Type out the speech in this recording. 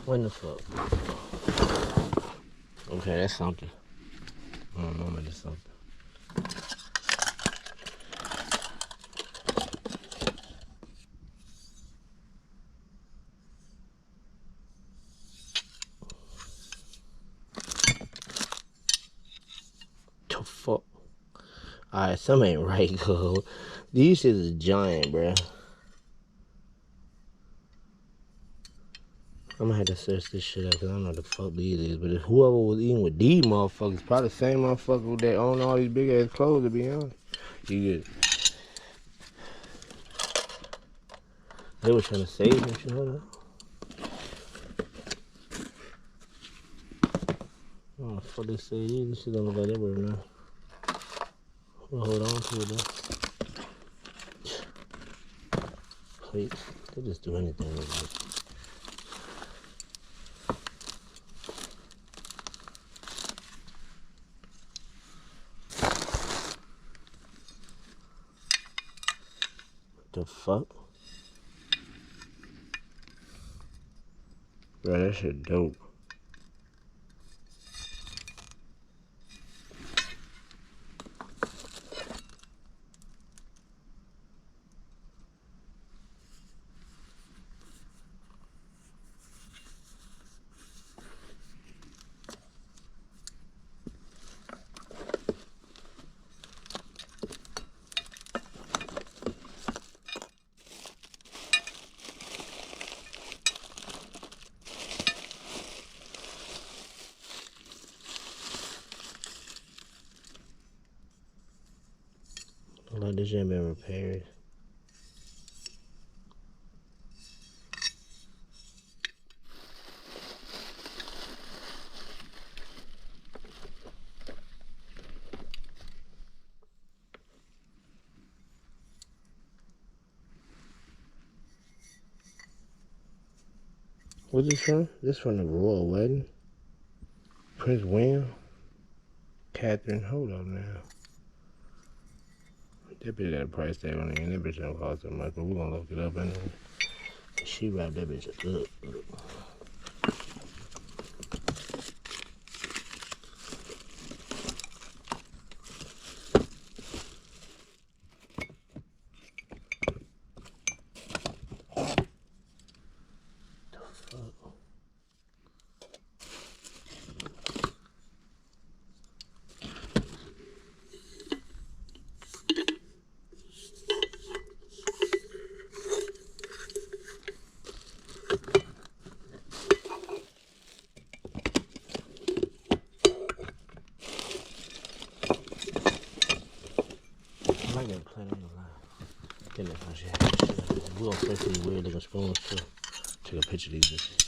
When the fuck? Okay, that's something. I don't know, that's something. The fuck? Alright, something ain't right, cuz. These shit is giant, bruh. I'm gonna have to search this shit up because I don't know what the fuck these is. But if whoever was eating with these motherfuckers, probably the same motherfucker that own all these big ass clothes, to be honest. You get. They were trying to save some shit. Hold up. Oh, the fuck they say these? This shit don't look like that right now. We'll hold on to it though. Please. They just do anything with it. The fuck? Bro, that shit dope. Like this shit been repaired. What's this from? This from the royal wedding. Prince William. Catherine, hold up now. That bitch got a price tag on it, and that bitch don't cost that much, but we're gonna look it up anyway. She wrapped that bitch up. I got plenty of line. We're gonna search these weird looking spoons too. Take a picture of these bitches.